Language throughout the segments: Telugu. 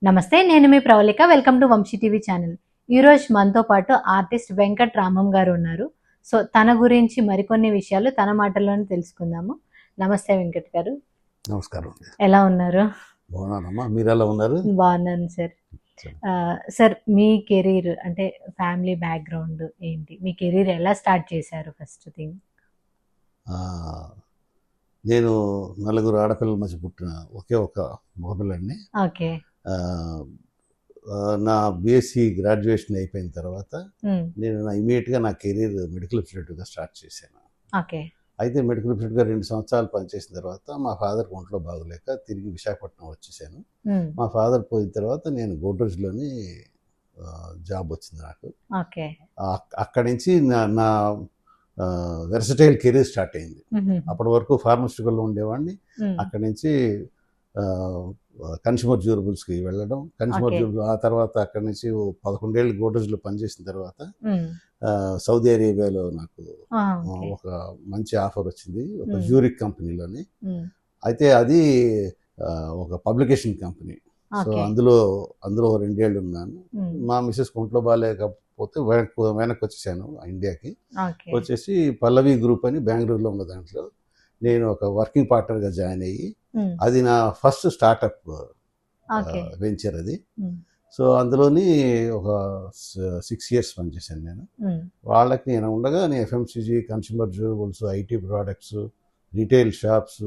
నమస్తే, నేను మీ Pravalika. Welcome to Vamsi TV channel. ఈరోజు మనతో పాటు ఆర్టిస్ట్ వెంకట్ రామం గారు ఉన్నారు. సో తన గురించి మరికొన్ని విషయాలు తన మాటల్లోనే తెలుసుకుందాము. నమస్తే వెంకట్ గారు. నమస్కారం. ఎలా ఉన్నారు? బాగున్నానమ్మా, మీరు ఎలా ఉన్నారు? బాగున్నాను సార్. సార్, మీ కెరీర్ అంటే ఫ్యామిలీ బ్యాక్గ్రౌండ్ ఏంటి? మీ కెరీర్ ఎలా స్టార్ట్ చేశారు? ఫస్ట్ థింగ్, నేను నలుగురు ఆడపిల్లల మధ్య పుట్టిన ఒకే ఒక మగపిల్లాడిని. ఓకే. నా బీఎస్సీ గ్రాడ్యుయేషన్ అయిపోయిన తర్వాత నేను ఇమీడియట్గా నా కెరీర్ మెడికల్ రిప్రజెంటేటివ్గా స్టార్ట్ చేశాను. ఓకే. అయితే మెడికల్ రిప్రజెంటేటివ్గా 2 సంవత్సరాలు పనిచేసిన తర్వాత మా ఫాదర్కి ఒంట్లో బాగోలేక తిరిగి విశాఖపట్నం వచ్చేసాను. మా ఫాదర్ పోయిన తర్వాత నేను గోడ్రేజ్లోని జాబ్ వచ్చింది నాకు. ఓకే. అక్కడి నుంచి నా వెర్సటైల్ కెరీర్ స్టార్ట్ అయింది. అప్పటి వరకు ఫార్మస్యూటికల్లో ఉండేవాడిని. అక్కడి నుంచి కన్స్యూమర్ డ్యూరబుల్స్కి వెళ్ళడం, కన్స్యూమర్ డ్యూరబుల్ ఆ తర్వాత అక్కడి నుంచి 11 ఏళ్ళు గోడ్రేజ్లో పనిచేసిన తర్వాత సౌదీ అరేబియాలో నాకు ఒక మంచి ఆఫర్ వచ్చింది, ఒక జ్యూరిక్ కంపెనీలోని. అయితే అది ఒక పబ్లికేషన్ కంపెనీ. సో అందులో 2 ఏళ్ళు ఉన్నాను. మా మిస్సెస్ ఒంట్లో బాగాలేకపోతే వెనక్కి వచ్చేసాను ఇండియాకి. వచ్చేసి పల్లవి గ్రూప్ అని బెంగళూరులో ఉన్న దాంట్లో నేను ఒక వర్కింగ్ పార్ట్నర్గా జాయిన్ అయ్యి, అది నా ఫస్ట్ స్టార్టప్ వెంచర్ అది. సో అందులోని ఒక 6 years పనిచేశాను నేను. వాళ్ళకి నేను ఉండగా నేను FMCG, consumer durables, IT products, retail shops,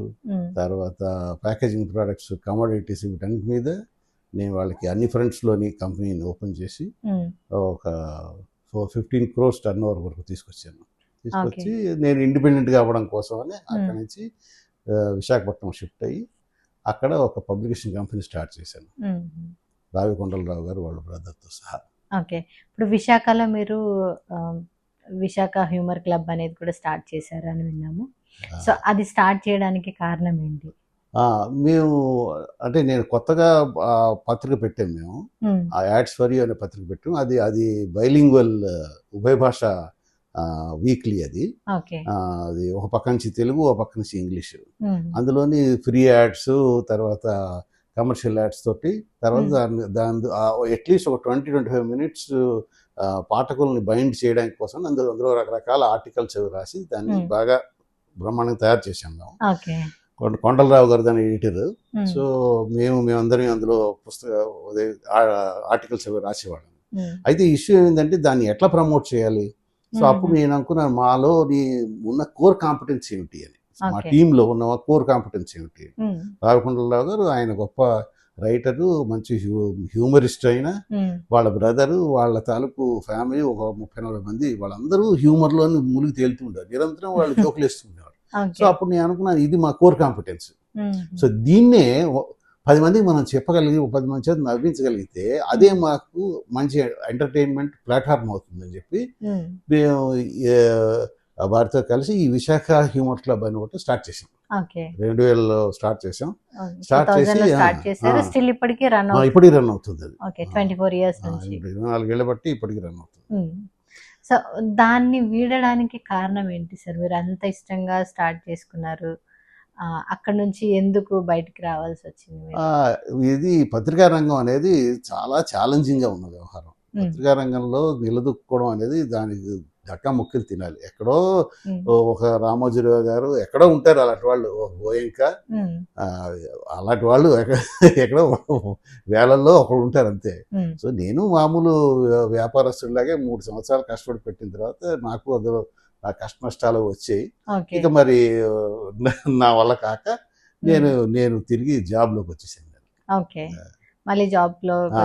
తర్వాత ప్యాకేజింగ్ ప్రోడక్ట్స్, కమోడిటీస్, వీటన్నిటి మీద నేను వాళ్ళకి అన్ని ఫ్రంట్స్లోని కంపెనీని ఓపెన్ చేసి ఒక 15 crores టర్న్ ఓవర్ వరకు తీసుకొచ్చి నేను ఇండిపెండెంట్గా అవ్వడం కోసం అని అక్కడి నుంచి విశాఖపట్నం షిఫ్ట్ అయ్యి అక్కడ ఒక పబ్లికేషన్ కంపెనీ స్టార్ట్ చేశాను, రావికొండలరావు గారు వాళ్ళ బ్రదర్తో సహా. ఓకే. ఇప్పుడు విశాఖలో మీరు విశాఖ హ్యూమర్ క్లబ్ అనేది కూడా స్టార్ట్ చేశారు అని విన్నాము. సో అది స్టార్ట్ చేయడానికి కారణం ఏంటి? మేము అంటే నేను కొత్తగా పత్రిక పెట్టాము. మేము ఆ యాడ్స్ ఫర్ యూ అనే పత్రిక పెట్టాము. అది బైలింగ్వల్ ఉభయ భాష వీక్లీ. అది ఒక పక్క నుంచి తెలుగు, ఒక పక్క నుంచి ఇంగ్లీష్. అందులోని ఫ్రీ యాడ్స్, తర్వాత కమర్షియల్ యాడ్స్ తోటి, తర్వాత దాని అట్లీస్ట్ ఒక 20-25 minutes పాఠకుల్ని బైండ్ చేయడానికి కోసం అందులో రకరకాల ఆర్టికల్స్ రాసి దాన్ని బాగా బ్రహ్మాండంగా తయారు చేశాం మేము. కొండలరావు గారు దాని ఎడిటర్. సో మేమందరం అందులో ఆర్టికల్స్ అవి రాసేవాళ్ళం. అయితే ఇష్యూ ఏంటంటే దాన్ని ఎట్లా ప్రమోట్ చేయాలి. సో అప్పుడు నేను అనుకున్నాను, మాలో ఉన్న కోర్ కాంపిటెన్స్ ఏమిటి అని, మా టీంలో ఉన్న కోర్ కాంపిటెన్స్ ఏమిటి. రావికొండలరావు గారు ఆయన గొప్ప రైటరు, మంచి హ్యూమరిస్ట్ అయిన, వాళ్ళ బ్రదరు, వాళ్ళ తాలూకు ఫ్యామిలీ ఒక 30-40 మంది, వాళ్ళందరూ హ్యూమర్లోని మునిగి తేలుతూ ఉంటారు, నిరంతరం వాళ్ళు జోకులు వేస్తుండేవారు. సో అప్పుడు నేను అనుకున్నాను, ఇది మా కోర్ కాంపిటెన్స్. సో దీన్నే 10 మందికి మనం చెప్పగలిగి 10 మంది చేత నవ్వించగలిగితే అదే మాకు మంచి ఎంటర్టైన్మెంట్ ప్లాట్ఫామ్ అవుతుందని చెప్పి మేము వారితో కలిసి ఈ విశాఖ హ్యూమర్ క్లబ్ అని ఒకటి స్టార్ట్ చేసాం. 2000లో స్టార్ట్ చేసాం. స్టార్ట్ చేసి ఇప్పటికీ రన్ అవుతుంది. అది 24 years నుంచి, 24 ఏళ్ళ బట్టి ఇప్పటికీ రన్ అవుతుంది. సో దాన్ని వీడడానికి కారణం ఏంటి సార్? మీరు అంత ఇష్టంగా స్టార్ట్ చేసుకున్నారు, అక్కడ నుంచి ఎందుకు బయటికి రావాల్సి వచ్చింది? ఇది పత్రికా రంగం అనేది చాలా ఛాలెంజింగ్గా ఉన్న వ్యవహారం. పత్రికా రంగంలో నిలదొక్కుకోవడం అనేది దానికి దక్కా ముక్కలు తినాలి. ఎక్కడో ఒక రామోజీరావు గారు ఎక్కడో ఉంటారు, అలాంటి వాళ్ళు, గోయంక, అలాంటి వాళ్ళు ఎక్కడో వేలల్లో ఒకడు ఉంటారు అంతే. సో నేను మామూలు వ్యాపారస్తుడిలాగే 3 సంవత్సరాలు కష్టపడి పెట్టిన తర్వాత నాకు అందులో ఆ కష్ట నష్టాలు వచ్చాయి. ఇక మరి నా వల్ల కాక నేను తిరిగి జాబ్లోకి వచ్చేసాను. మళ్ళీ జాబ్లోకి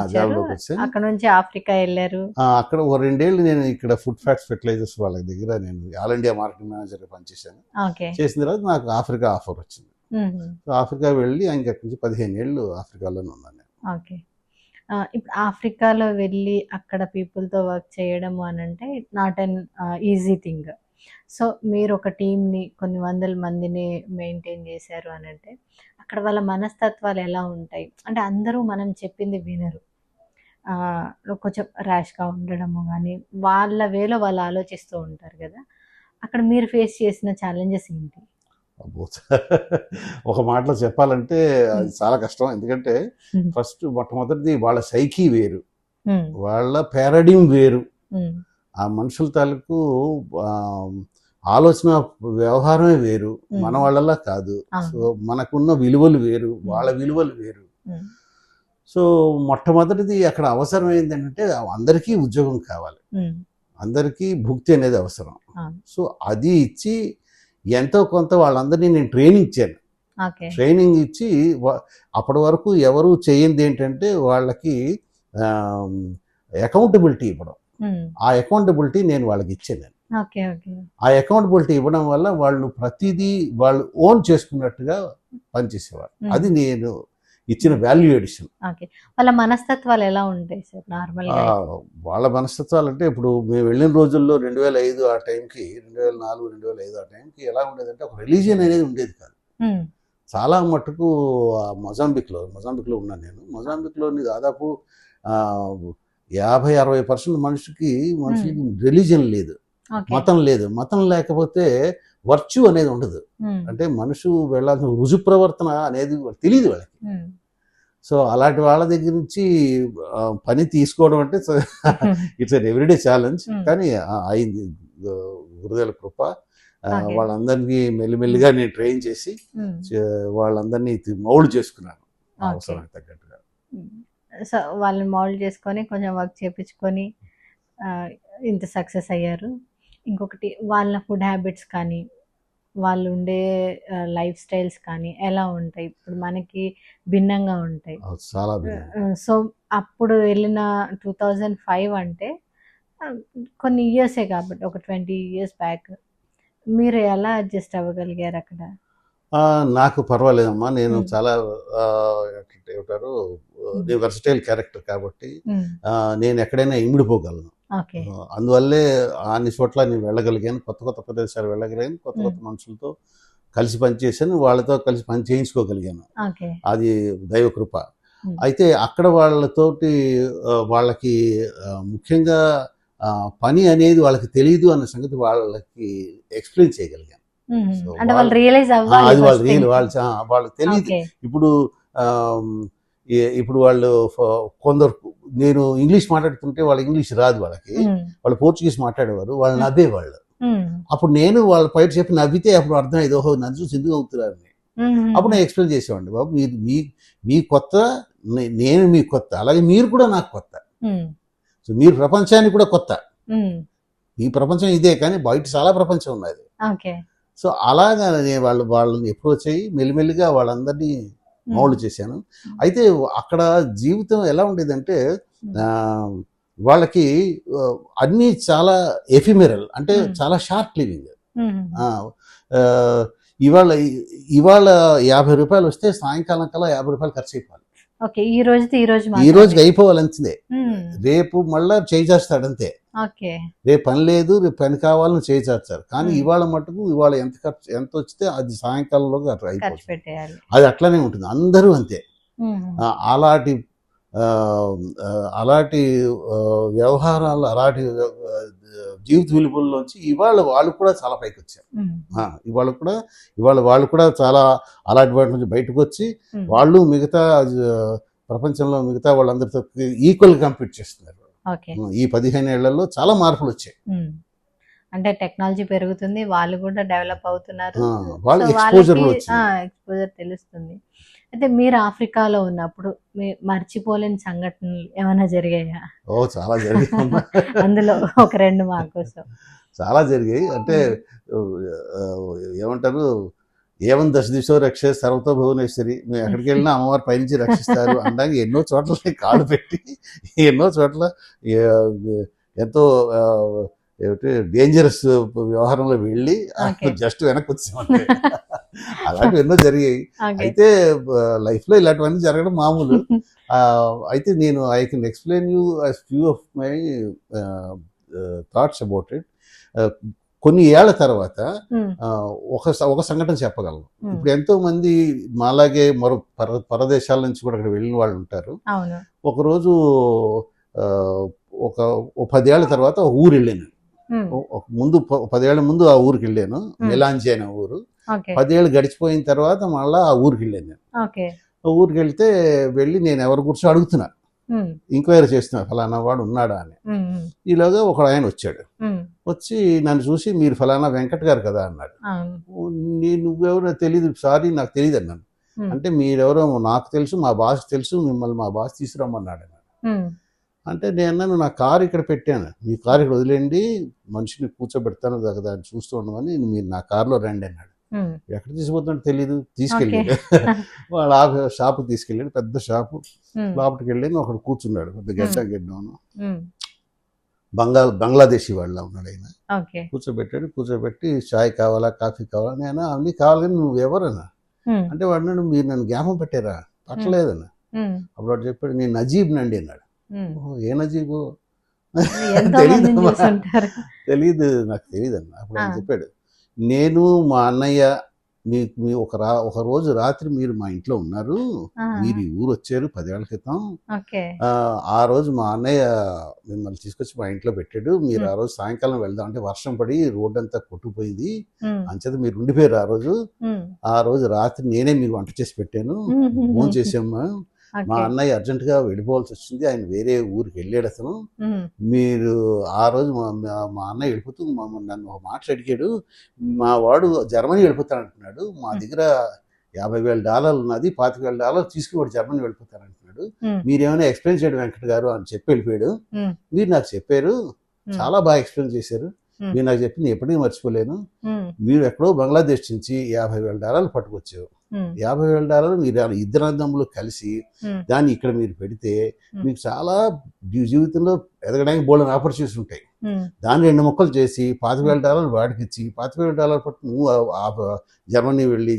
వచ్చాను. అక్కడ నుంచి ఆఫ్రికా వెళ్ళారు. అక్కడ ఒక 2 ఏళ్ళు నేను ఇక్కడ ఫుడ్ ఫ్యాక్ట్స్ ఫెర్టిలైజర్స్ వాళ్ళ దగ్గర నేను ఆల్ ఇండియా మార్కెటింగ్ మేనేజర్గా పనిచేశాను. చేసిన తర్వాత నాకు ఆఫ్రికా ఆఫర్ వచ్చింది. సో ఆఫ్రికా వెళ్ళి అక్కడి నుంచి 15 ఏళ్ళు ఆఫ్రికాలోనే ఉన్నాను నేను. ఓకే. ఇప్పుడు ఆఫ్రికాలో వెళ్ళి అక్కడ పీపుల్తో వర్క్ చేయడం అని అంటే not an easy thing. So మీరు ఒక టీంని, కొన్ని 100 మందిని మెయింటైన్ చేశారు అని అంటే అక్కడ వాళ్ళ మనస్తత్వాలు ఎలా ఉంటాయి? అంటే అందరూ మనం చెప్పింది వినరు, కొంచెం ర్యాష్గా ఉండడము కానీ, వాళ్ళ వేలో వాళ్ళు ఆలోచిస్తూ ఉంటారు కదా. అక్కడ మీరు ఫేస్ చేసిన ఛాలెంజెస్ ఏంటి? అబ్బో! ఒక మాటలో చెప్పాలంటే అది చాలా కష్టం. ఎందుకంటే ఫస్ట్ మొట్టమొదటిది వాళ్ళ సైకీ వేరు. వాళ్ళ పారాడిమ్ వేరు. ఆ మనుషుల తాలూకు ఆలోచన వ్యవహారమే వేరు. మన వాళ్ళలా కాదు. సో మనకున్న విలువలు వేరు, వాళ్ళ విలువలు వేరు. సో మొట్టమొదటిది అక్కడ అవసరం ఏంటంటే అందరికీ ఉద్యోగం కావాలి, అందరికీ భుక్తి అనేది అవసరం. సో అది ఇచ్చి ఎంతో కొంత వాళ్ళందరినీ నేను ట్రైనింగ్ ఇచ్చాను. ట్రైనింగ్ ఇచ్చి అప్పటి వరకు ఎవరు చేయింది ఏంటంటే వాళ్ళకి అకౌంటబిలిటీ ఇవ్వడం. ఆ అకౌంటబిలిటీ నేను వాళ్ళకి ఇచ్చాను. ఆ అకౌంటబిలిటీ ఇవ్వడం వల్ల వాళ్ళు ప్రతిదీ వాళ్ళు ఓన్ చేసుకున్నట్టుగా పనిచేసేవారు. అది నేను ఇచ్చిన వాల్యూ ఎడిషన్. వాళ్ళ మనస్తత్వాలు ఎలా ఉంటాయి సార్ నార్మల్గా? వాళ్ళ మనస్తత్వాలు అంటే ఇప్పుడు మేము వెళ్ళిన రోజుల్లో 2005 ఆ టైంకి, 2004, 2005 ఆ టైంకి ఎలా ఉండేదంటే ఒక రిలీజియన్ అనేది ఉండేది కాదు. చాలా మటుకు మొజాంబిక్లో ఉన్నాను నేను. మొజాంబిక్లోని దాదాపు 50-60% మనుషులకి రిలీజియన్ లేదు, మతం లేదు. మతం లేకపోతే వర్చ్యూ అనేది ఉండదు. అంటే మనుషు వెళ్ళాల్సిన రుజు ప్రవర్తన అనేది తెలియదు వాళ్ళకి. సో అలాంటి వాళ్ళ దగ్గర నుంచి పని తీసుకోవడం అంటే ఇట్స్ అన్ ఎవ్రీడే ఛాలెంజ్. కానీ అయింది గురుదేవుల కృప. వాళ్ళందరినీ మెల్లిమెల్లిగా నేను ట్రైన్ చేసి వాళ్ళందరినీ మౌల్డ్ చేసుకున్నాను అవసరానికి తగ్గట్టుగా. సో వాళ్ళని మౌల్డ్ చేసుకొని కొంచెం వర్క్ చేయించుకొని ఇంత సక్సెస్ అయ్యారు. ఇంకొకటి వాళ్ళ ఫుడ్ హ్యాబిట్స్ కానీ వాళ్ళు ఉండే లైఫ్ స్టైల్స్ కానీ ఎలా ఉంటాయి? ఇప్పుడు మనకి భిన్నంగా ఉంటాయి. చాలా సో అప్పుడు వెళ్ళిన 2005 అంటే కొన్ని ఇయర్సే కాబట్టి ఒక 20 years బ్యాక్. మీరు ఎలా అడ్జస్ట్ అవ్వగలిగారు అక్కడ? నాకు పర్వాలేదమ్మా. నేను చాలా ఏమంటారు వర్సటైల్ క్యారెక్టర్ కాబట్టి నేను ఎక్కడైనా ఇమిడిపోగలను. అందువల్లే అన్ని చోట్ల నేను వెళ్ళగలిగాను, కొత్త ప్రదేశాలు వెళ్ళగలిగాను, కొత్త మనుషులతో కలిసి పనిచేసాను, వాళ్ళతో కలిసి పని చేయించుకోగలిగాను. అది దైవ కృప. అయితే అక్కడ వాళ్ళతోటి వాళ్ళకి ముఖ్యంగా పని అనేది వాళ్ళకి తెలియదు అన్న సంగతి వాళ్ళకి ఎక్స్ప్లెయిన్ చేయగలిగాను. వాళ్ళకి తెలియదు. ఇప్పుడు వాళ్ళు కొందరు నేను ఇంగ్లీష్ మాట్లాడుతుంటే వాళ్ళ ఇంగ్లీష్ రాదు వాళ్ళకి, వాళ్ళు పోర్చుగీస్ మాట్లాడేవారు, వాళ్ళు నవ్వేవాళ్ళు. అప్పుడు నేను వాళ్ళ బయట చెప్పి నవ్వితే అప్పుడు అర్థమయ్యేది, ఓహో నన్ను చూసి ఎందుకు అవుతున్నారని. అప్పుడు నేను ఎక్స్ప్లెయిన్ చేసేవాడిని, బాబు మీరు మీ కొత్త, నేను మీ కొత్త, అలాగే మీరు కూడా నాకు కొత్త. సో మీరు ప్రపంచానికి కూడా కొత్త. ఈ ప్రపంచం ఇదే, కానీ బయట చాలా ప్రపంచం ఉన్నది. సో అలాగా నేను వాళ్ళని అప్రోచ్ అయ్యి మెల్లిమెల్లిగా వాళ్ళందరినీ మౌల్డ్ చేశాను. అయితే అక్కడ జీవితం ఎలా ఉండేదంటే వాళ్ళకి అన్నీ చాలా ఎఫిమెరల్, అంటే చాలా షార్ట్ లివింగ్. ఇవాళ 50 రూపాయలు వస్తే సాయంకాలం కల్లా 50 రూపాయలు ఖర్చు అయిపోవాలి. ఈ రోజుకి అయిపోవాలంతే. రేపు మళ్ళా చేయి చేస్తాడంతే. రేపు పని లేదు, రేపు పని కావాలని చేయి చేస్తారు. కానీ ఇవాళ మటుకు ఇవాళ ఎంత వచ్చితే అది సాయంకాలంలోగా అయిపోతుంది. అది అట్లానే ఉంటుంది, అందరూ అంతే. అలాంటి వ్యవహారాలు, అలాంటి జీవిత విలువల్లోంచి ఇవాళ వాళ్ళు కూడా చాలా పైకి వచ్చారు. ఇవాళ వాళ్ళు కూడా చాలా అలాంటి వాటి నుంచి బయటకు వచ్చి వాళ్ళు మిగతా ప్రపంచంలో మిగతా వాళ్ళందరితో ఈక్వల్ కంపీట్ చేస్తున్నారు. ఈ 15 ఏళ్లలో చాలా మార్పులు వచ్చాయి. అంటే టెక్నాలజీ పెరుగుతుంది, వాళ్ళు కూడా డెవలప్ అవుతున్నారు, ఎక్స్పోజర్ తెలుస్తుంది. అయితే మీరు ఆఫ్రికాలో ఉన్నప్పుడు మర్చిపోలేని సంఘటనలు ఏమైనా జరిగాయా? చాలా జరిగాయి. అందులో ఒక 2 మా కోసం. చాలా జరిగాయి. అంటే ఏమంటారు, ఏమని దశ దిశో రక్షే సర్వతో భువనేశ్వరి, మేము ఎక్కడికి వెళ్ళినా అమ్మవారి పైనుంచి రక్షిస్తారు అనడానికి ఎన్నో చోట్ల కాలు పెట్టి, ఎన్నో చోట్ల ఎంతో ఏమిటి డేంజరస్ వ్యవహారంలో వెళ్ళి జస్ట్ వెనక్కి వచ్చామంటే అలాంటివి ఎన్నో జరిగాయి. అయితే లైఫ్లో ఇలాంటివన్నీ జరగడం మామూలు. అయితే నేను I can explain you few of my thoughts about it. కొన్ని ఏళ్ల తర్వాత ఒక సంఘటన చెప్పగలను. ఇప్పుడు ఎంతో మంది మాలాగే మరో పరదేశాల నుంచి కూడా అక్కడ వెళ్ళిన వాళ్ళు ఉంటారు. ఒకరోజు 10 ఏళ్ల తర్వాత ఊరు వెళ్ళాను. ముందు 10 ఏళ్ల ముందు ఆ ఊరికి వెళ్ళాను, మెలాంజీ అనే ఊరు. 10 ఏళ్ళు గడిచిపోయిన తర్వాత మళ్ళీ ఆ ఊరికి వెళ్ళాను నేను. ఆ ఊరికి వెళ్ళి నేను ఎవరి గురించి అడుగుతున్నా, ఎంక్వైరీ చేస్తున్నా ఫలానా వాడు ఉన్నాడా అని. ఈలోగా ఒక ఆయన వచ్చాడు, వచ్చి నన్ను చూసి మీరు ఫలానా వెంకట్ గారు కదా అన్నాడు. నువ్వెవరో తెలీదు, సారీ నాకు తెలియదు అన్నాను. అంటే మీరెవరో నాకు తెలుసు, మా బాస్ తెలుసు, మిమ్మల్ని మా బాస్ తీసుకురమ్మన్నాడు అన్నాడు. అంటే నేను అన్నాను, నా కారు ఇక్కడ పెట్టాను, మీ కారు ఇక్కడ వదిలేండి, మనిషిని కూర్చోబెడతాను కదా అని చూస్తూ ఉండమని, మీరు నా కారులో రండి అన్నాడు. ఎక్కడ తీసుకుపోతున్నాడు తెలీదు, తీసుకెళ్ళాడు. వాళ్ళ షాపు తీసుకెళ్ళాడు, పెద్ద షాపు. లోపలికి వెళ్ళాను, ఒకడు కూర్చున్నాడు, పెద్ద గడ్డను, బంగ్లాదేశీ వాళ్ళ ఉన్నాడు ఆయన. కూర్చోబెట్టి చాయ్ కావాలా, కాఫీ కావాలా, నేను అన్నీ కావాలి, నువ్వు ఎవరన్నా అంటే వాడు, మీరు నన్ను జ్ఞాపకం పెట్టారా, పట్టలేదన్నా. అప్పుడు వాడు చెప్పాడు, నేను నజీబ్ నండి అన్నాడు. ఏ నజీబు తెలీదు, నాకు తెలియదు అన్న. అప్పుడు ఆయన చెప్పాడు, నేను మా అన్నయ్య మీ ఒక రోజు రాత్రి మీరు మా ఇంట్లో ఉన్నారు, మీరు ఈ ఊరు వచ్చారు 10 ఏళ్ల క్రితం. ఆ రోజు మా అన్నయ్య మిమ్మల్ని తీసుకొచ్చి మా ఇంట్లో పెట్టాడు, మీరు ఆ రోజు సాయంకాలం వెళ్దాం అంటే వర్షం పడి రోడ్డు అంతా కొట్టుకుపోయింది, అంచేత మీరు ఉండిపోయారు. ఆ రోజు రాత్రి నేనే మీకు వంట చేసి పెట్టాను, ఫోన్ చేసాము. మా అన్నయ్య అర్జెంటుగా వెళ్ళిపోవాల్సి వచ్చింది, ఆయన వేరే ఊరికి వెళ్ళాడు అతను. మీరు ఆ రోజు మా అన్నయ్య వెళ్ళిపోతూ నన్ను ఒక మాట అడిగాడు, మా వాడు జర్మనీ వెళ్ళిపోతానంటున్నాడు, మా దగ్గర $50,000 ఉన్నది, $25,000 తీసుకుని వాడు జర్మనీ వెళ్ళిపోతానంటున్నాడు, మీరేమైనా ఎక్స్ప్లెయిన్ చేయడం వెంకట్ గారు అని చెప్పి వెళ్ళిపోయాడు. మీరు నాకు చెప్పారు, చాలా బాగా ఎక్స్ప్లెయిన్ చేశారు, మీరు నాకు చెప్పింది ఎప్పటికీ మర్చిపోలేను. మీరు ఎక్కడో బంగ్లాదేశ్ నుంచి $50,000 పట్టుకొచ్చావు, $50,000 మీరు ఇద్దరు అన్నదమ్ములు కలిసి దాన్ని ఇక్కడ మీరు పెడితే మీకు చాలా జీవితంలో ఎదగడానికి బోల్డెన్ ఆపర్చునిటీస్ ఉంటాయి. దాన్ని 2 ముక్కలు చేసి $25,000 వాడికి ఇచ్చి $25,000 పట్టు నువ్వు జర్మనీ వెళ్ళి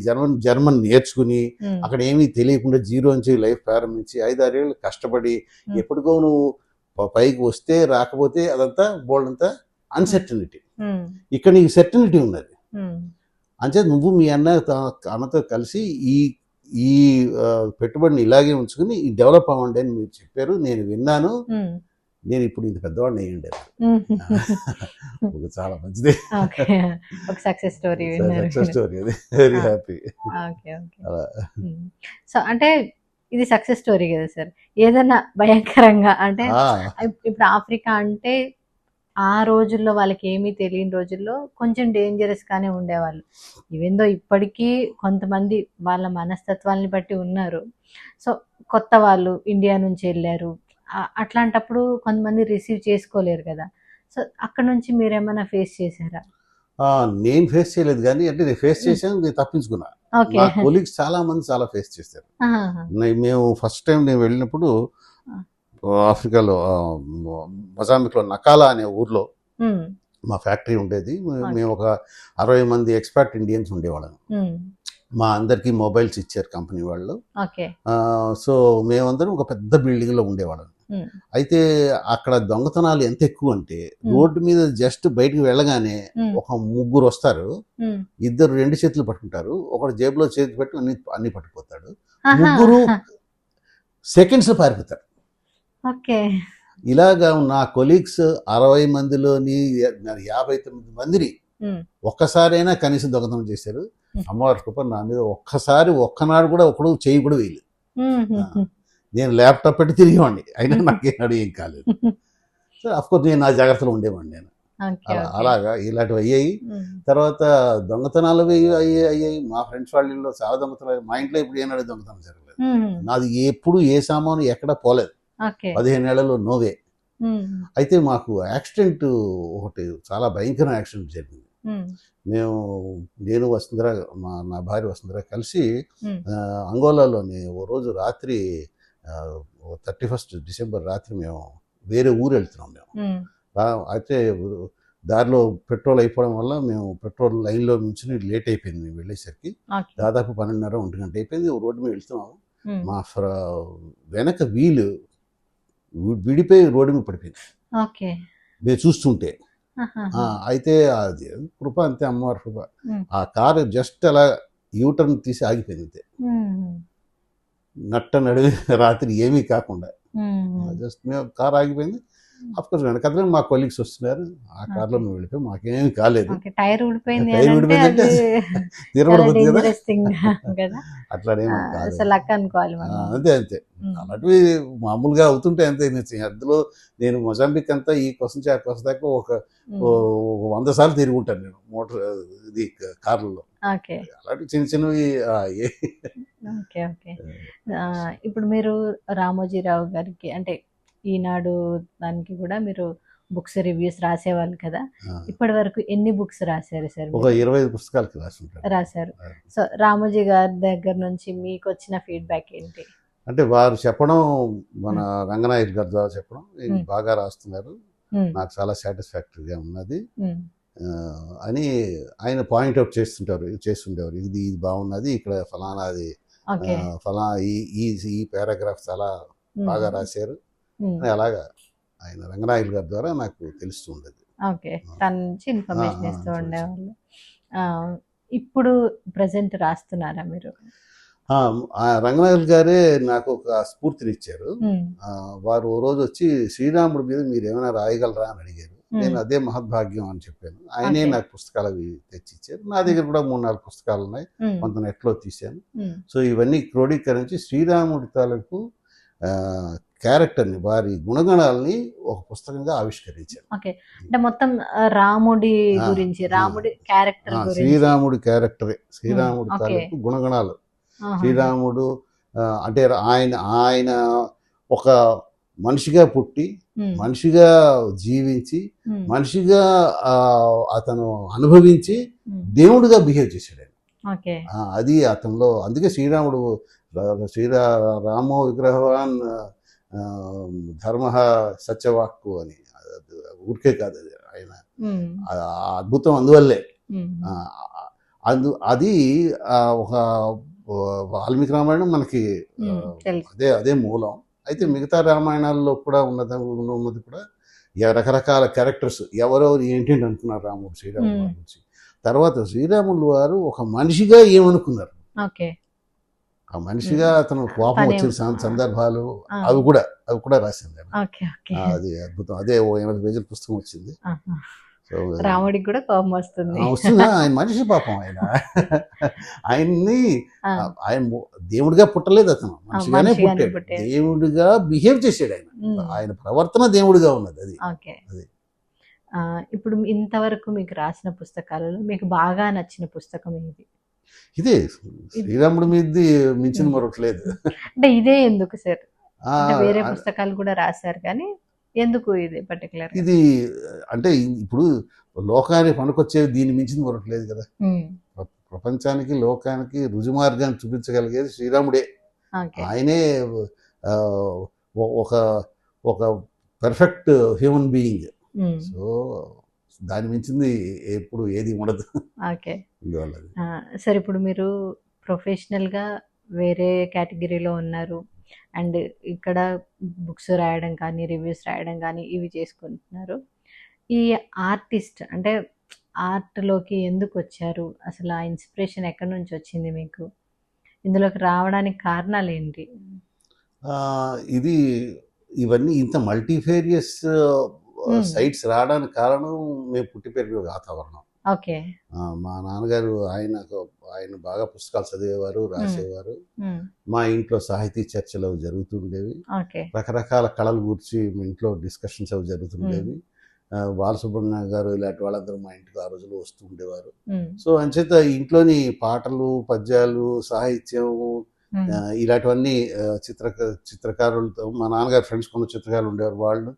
జర్మన్ నేర్చుకుని అక్కడ ఏమీ తెలియకుండా జీరో నుంచి లైఫ్ ప్రారంభించి 5-6 ఏళ్ళు కష్టపడి ఎప్పటికో నువ్వు పైకి వస్తే రాకపోతే అదంతా బోల్డంతా అన్సర్టనిటీ. ఇక్కడ నీకు సర్టనిటీ ఉన్నది. అంతే నువ్వు మీ అన్నతో కలిసి ఈ పెట్టుబడిని ఇలాగే ఉంచుకుని డెవలప్ అవ్వండి అని మీరు చెప్పారు, నేను విన్నాను, నేను ఇప్పుడు ఇంత పెద్దవాడిని అయ్యండి. చాలా మంచిది, సక్సెస్ స్టోరీ, అది వెరీ హ్యాపీ. సో అంటే ఇది సక్సెస్ స్టోరీ కదా సార్. ఏదైనా భయంకరంగా అంటే ఇప్పుడు ఆఫ్రికా అంటే ఆ రోజుల్లో వాళ్ళకి ఏమీ తెలియని రోజుల్లో కొంచెం డేంజరస్ గానే ఉండేవాళ్ళు. ఈవెందో ఇప్పటికీ కొంతమంది వాళ్ళ మనస్తత్వాన్ని బట్టి ఉన్నారు. సో కొత్త వాళ్ళు ఇండియా నుంచి వెళ్ళారు, అట్లాంటప్పుడు కొంతమంది రిసీవ్ చేసుకోలేరు కదా. సో అక్కడ నుంచి మీరేమైనా ఫేస్ చేశారా? నేను ఫేస్ చేయలేదు, కానీ అంటే నేను ఫేస్ చేశాను, నేను తప్పించుకున్నా. నా కొలీగ్స్ చాలా మంది చాలా ఫేస్ చేశారు. మేము ఫస్ట్ టైం నేను వెళ్ళినప్పుడు ఆఫ్రికాలో మొజాంబిక్లో నకాలా అనే ఊర్లో మా ఫ్యాక్టరీ ఉండేది. మేము ఒక 60 మంది ఎక్స్పర్ట్ ఇండియన్స్ ఉండేవాళ్ళం. మా అందరికీ మొబైల్స్ ఇచ్చారు కంపెనీ వాళ్ళు. సో మేమందరం ఒక పెద్ద బిల్డింగ్ లో ఉండేవాళ్ళం. అయితే అక్కడ దొంగతనాలు ఎంత ఎక్కువ అంటే రోడ్డు మీద జస్ట్ బయటకు వెళ్ళగానే ఒక 3 వస్తారు, 2 2 చేతులు పట్టుకుంటారు, ఒకడు జేబులో చేతి పెట్టి అన్ని పట్టుకుపోతాడు, 3 సెకండ్స్ పారిపోతారు. ఇలాగా నా కొలీగ్స్ 60 మందిలోని 59 మందిని ఒక్కసారైనా కనీసం దొంగతనం చేశారు. అమ్మవారి కృప నా మీద ఒక్కనాడు కూడా ఒకడు చేయి కూడా వేయలేదు. నేను ల్యాప్టాప్ పెట్టి తిరిగేవాడిని, అయినా నాకేనాడు ఏం కాలేదు. సో అఫ్కోర్స్ నేను నా జాగ్రత్తలో ఉండేవాడిని. నేను అలాగా ఇలాంటివి అయ్యాయి. తర్వాత దొంగతనాలు అయ్యాయి. మా ఫ్రెండ్స్ వాళ్ళలో చాలా దొంగతనాలు. మా ఇంట్లో ఇప్పుడు ఏనాడు దొంగతనం జరగలేదు. నాది ఎప్పుడు ఏ సామాను ఎక్కడ పోలేదు. 15 ఏళ్లలో నోవే. అయితే మాకు యాక్సిడెంట్ ఒకటి, చాలా భయంకర యాక్సిడెంట్ జరిగింది. నేను వసుంధర, నా భార్య వసుంధర కలిసి అంగోలాలోని ఓ రోజు రాత్రి 31 డిసెంబర్ రాత్రి మేము వేరే ఊరు వెళ్తున్నాం. అయితే దారిలో పెట్రోల్ అయిపోవడం వల్ల మేము పెట్రోల్ లైన్లో నుంచి లేట్ అయిపోయింది. మేము వెళ్ళేసరికి దాదాపు 12:30-1 గంట అయిపోయింది. రోడ్డు మీద వెళ్తున్నాం. మా వెనక వీలు విడిపోయి రోడ్డు మీద పడిపోయింది మేము చూస్తుంటే. అయితే అది కృప, అంతే అమ్మవారి కృప. ఆ కారు జస్ట్ అలా యూటర్న్ తీసి ఆగిపోయింది అంతే, నట్ట నడివి రాత్రి ఏమీ కాకుండా జస్ట్ మేము కారు ఆగిపోయింది. అఫ్కోర్స్ వెనకదలే మా కొలీగ్స్ వస్తున్నారు, ఆ కార్లో మేము వెళ్ళిపోయి మాకేమీ కాలేదు. టైర్ ఊడిపోయింది టైర్ అంటే ఊడిపోయిందంటే అది చాలా తిరగబడుతుంది కదా, డేంజరస్ థింగ్ కదా. అట్లానేమో కాదు. అసలు లక్ అనుకోవాలి మనం. అంతే అంతే, అలాంటివి మామూలుగా అవుతుంటాయి అంతే. అందులో నేను మొజాంబిక్ అంతా ఈ కోసం ఆ కోసం దాకా ఒక 100 సార్లు తిరుగుంటాను నేను మోటార్ ఇది కార్లలో. అలాంటి చిన్న చిన్నవి. Okay okay. ఇప్పుడు మీరు రామోజీరావు గారికి అంటే ఈనాడు దానికి కూడా మీరు బుక్స్ రివ్యూస్ రాసేవాళ్ళు కదా, ఇప్పటి వరకు ఎన్ని బుక్స్ రాశారు సార్? ఒక 25 పుస్తకాలకి రాశారు. సో రామోజీ గారి దగ్గర నుంచి మీకు వచ్చిన ఫీడ్బ్యాక్ ఏంటి? అంటే వారు చెప్పడం, మన రంగనాయక్ గారి ద్వారా చెప్పడం, బాగా రాస్తున్నారు, నాకు చాలా సాటిస్ఫాక్టరీగా ఉన్నది అని ఆయన పాయింట్అవుట్ చేస్తుండేవారు. ఇది బాగున్నది, ఇక్కడ ఫలానాది ఈ పారాగ్రాఫ్ చాలా బాగా రాశారు అని అలాగా ఆయన రంగనాయకులు గారి ద్వారా నాకు తెలుస్తూ ఉండేది. ఓకే, తన నుంచి ఇన్ఫర్మేషన్ ఇస్తూ ఉండేవాళ్ళు. ఇప్పుడు ప్రజెంట్ రాస్తున్నారా మీరు? రంగనాయకులు గారే నాకు ఒక స్ఫూర్తినిచ్చారు. వారు ఓ రోజు వచ్చి శ్రీరాముడి మీద మీరు ఏమైనా రాయగలరా అని అడిగారు. నేను అదే మహద్భాగ్యం అని చెప్పాను. ఆయనే నాకు పుస్తకాలు అవి తెచ్చిచ్చారు. నా దగ్గర కూడా 3-4 పుస్తకాలు ఉన్నాయి, కొంత నెట్లో తీశాను. సో ఇవన్నీ క్రోడీకరించి శ్రీరాముడి తాలూకు క్యారెక్టర్ని, వారి గుణగణాలని ఒక పుస్తకంగా ఆవిష్కరించారు. అంటే మొత్తం రాముడి గురించి, రాముడి క్యారెక్టర్ గురించి, శ్రీరాముడి క్యారెక్టరే, శ్రీరాముడి తాలూకు గుణగణాలు. శ్రీరాముడు అంటే ఆయన ఒక మనిషిగా పుట్టి, మనిషిగా జీవించి, మనిషిగా అతను అనుభవించి దేవుడిగా బిహేవ్ చేశాడు ఆయన. అది అతనిలో. అందుకే శ్రీరాముడు రామో విగ్రహవాన్ ధర్మ సత్యవాక్కు అని, ఊరికే కాదు అది ఆయన అద్భుతం. అందువల్లే అది ఒక వాల్మీకి రామాయణం మనకి అదే మూలం. అయితే మిగతా రామాయణాల్లో కూడా ఉన్నది కూడా రకరకాల క్యారెక్టర్స్, ఎవరెవరు ఏంటంటే అనుకున్నారు రాముడు శ్రీరాముడు గురించి. తర్వాత శ్రీరాములు వారు ఒక మనిషిగా ఏమనుకున్నారు, ఆ మనిషిగా అతను కోపం వచ్చిన సందర్భాలు అవి కూడా రాసింది. అది అద్భుతం. అదే 80 పేజీల పుస్తకం వచ్చింది. రాముడికి కూడా కోపం వస్తుంది. ఆయన మనిషి పాపం. ఆయన్ని ఆయన దేవుడిగా పుట్టలేదు, అతను మనిషిగానే పుట్టాడు, దేవుడిగా బిహేవ్ చేశాడు. ఆయన ప్రవర్తన దేవుడిగా ఉన్నది. అది ఇప్పుడు ఇంతవరకు మీకు రాసిన పుస్తకాలలో మీకు బాగా నచ్చిన పుస్తకం ఏది? ఇదే, శ్రీరాముడి మీద మించిన మరొకటి లేదు. అంటే ఇదే ఎందుకు సార్? వేరే పుస్తకాలు కూడా రాశారు కానీ ఎందుకు ఇది పర్టికులర్? ఇది అంటే ఇప్పుడు లోకానికి పనికొచ్చేది దీన్ని మించింది మరొకటి లేదు కదా. ప్రపంచానికి, లోకానికి రుజుమార్గాన్ని చూపించగలిగేది శ్రీరాముడే. ఆయనే ఒక పర్ఫెక్ట్ హ్యూమన్ బీయింగ్. సో దాని మించింది ఎప్పుడు ఏది ఉండదు. సరే, ఇప్పుడు మీరు ప్రొఫెషనల్గా వేరే కేటగిరీలో ఉన్నారు అండ్ ఇక్కడ బుక్స్ రాయడం కానీ, రివ్యూస్ రాయడం కానీ ఇవి చేసుకుంటున్నారు. ఈ ఆర్టిస్ట్ అంటే ఆర్ట్లోకి ఎందుకు వచ్చారు? అసలు ఆ ఇన్స్పిరేషన్ ఎక్కడి నుంచి వచ్చింది మీకు? ఇందులోకి రావడానికి కారణాలు ఏంటి? ఇవన్నీ ఇంత మల్టీఫేరియస్ సైట్స్ రావడానికి కారణం మేము పుట్టి పెరిగిన వాతావరణం. మా నాన్నగారు ఆయన బాగా పుస్తకాలు చదివేవారు, రాసేవారు. మా ఇంట్లో సాహితీ చర్చలు అవి జరుగుతుండేవి. రకరకాల కళల గురించి మా ఇంట్లో డిస్కషన్స్ అవి జరుగుతుండేవి. బాలసుబ్రహ్మణ్య గారు ఇలాంటి వాళ్ళందరూ మా ఇంటికి ఆ రోజుల్లో వస్తూ ఉండేవారు. సో అంచేత ఇంట్లోని పాటలు, పద్యాలు, సాహిత్యం ఇలాంటివన్నీ చిత్రకారులతో, మా నాన్నగారు ఫ్రెండ్స్ కొంత చిత్రకారులు ఉండేవారు, వాళ్ళు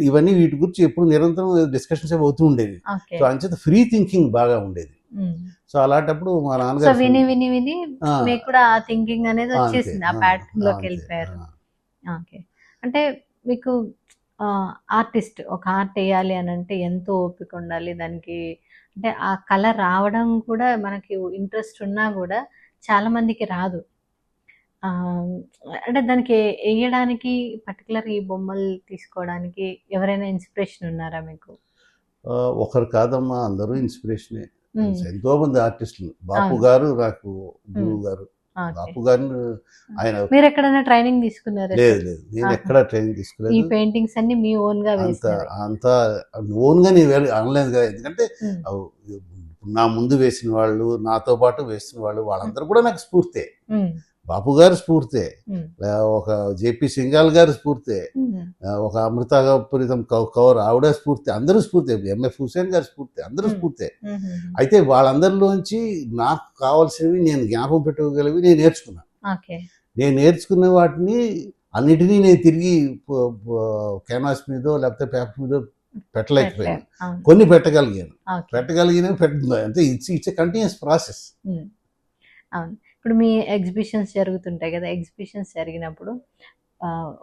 ఇవన్నీ వీటి గురించి ఎప్పుడు నిరంతరం డిస్కషన్స్ అవుతూ ఉండేవి. సో అంచేత ఫ్రీ థింకింగ్ బాగా ఉండేది. సో అలాంటప్పుడు మా నాన్నగారు విని విని విని మీకు కూడా ఆ థింకింగ్ అనేది వచ్చేసింది, ఆ ప్యాటర్న్ లోకి వెళ్ళిపోయారు. అంటే మీకు ఆర్టిస్ట్ ఒక ఆర్ట్ వేయాలి అని అంటే ఎంతో ఓపిక ఉండాలి దానికి. అంటే ఆ కళ రావడం కూడా మనకి ఇంట్రెస్ట్ ఉన్నా కూడా చాలా మందికి రాదు. అంటే దానికి వేయడానికి పర్టికులర్ ఈ బొమ్మలు తీసుకోవడానికి ఎవరైనా ఇన్స్పిరేషన్ ఉన్నారా మీకు? ఒకరు కాదమ్మా, అందరూ ఇన్స్పిరేషనే. ఎంతో మంది ఆర్టిస్టులు. బాపు గారు నాకు గురువు గారు. ఓకే. బాపు గారిని ఆయన మీరు ఎక్కడైనా ట్రైనింగ్ తీసుకున్నారా లేదు సార్? లేదు, నేను ఆహా. ఎక్కడ ట్రైనింగ్ ఈ తీసుకోలేదు. పెయింటింగ్స్ అన్ని మీ ఓన్ గా అంత వేసినవి. అంత ఓన్గా నేను అనలేదు కదా, ఎందుకంటే ఉమ్, నా ముందు వేసిన వాళ్ళు, నాతో పాటు వేసిన వాళ్ళు, వాళ్ళందరూ కూడా నాకు స్ఫూర్తే. ఉమ్, బాపు గారు స్ఫూర్తే, ఉమ్, ఒక జేపీ సింగాల్ గారు స్ఫూర్తే, ఉమ్, ఒక అమృతాపురితం కౌర్ ఆవిడ స్ఫూర్తి, అందరూ స్ఫూర్తి, ఎంఎఫ్ హుసేన్ గారు స్ఫూర్తి, అందరూ ఉమ్, స్ఫూర్తే. ఉమ్, అయితే వాళ్ళందరిలోంచి నాకు కావాల్సినవి, నేను జ్ఞాపకం పెట్టుకోగలివి నేను నేర్చుకున్నాను. ఓకే. నేను నేర్చుకున్న వాటిని అన్నిటినీ నేను తిరిగి క్యాన్వాస్ మీదో లేకపోతే పేపర్ మీదో పెట్టలేకపోయాను. అవును. కొన్ని పెట్టగలిగాను, ఓకే. పెట్టగలిగినవి పెడుతున్నాయి, అంటే ఇట్స్ కంటిన్యూస్ ప్రాసెస్. ఉమ్, అవును. ఇప్పుడు మీ ఎగ్జిబిషన్స్ జరుగుతుంటాయి కదా, ఎగ్జిబిషన్స్ జరిగినప్పుడు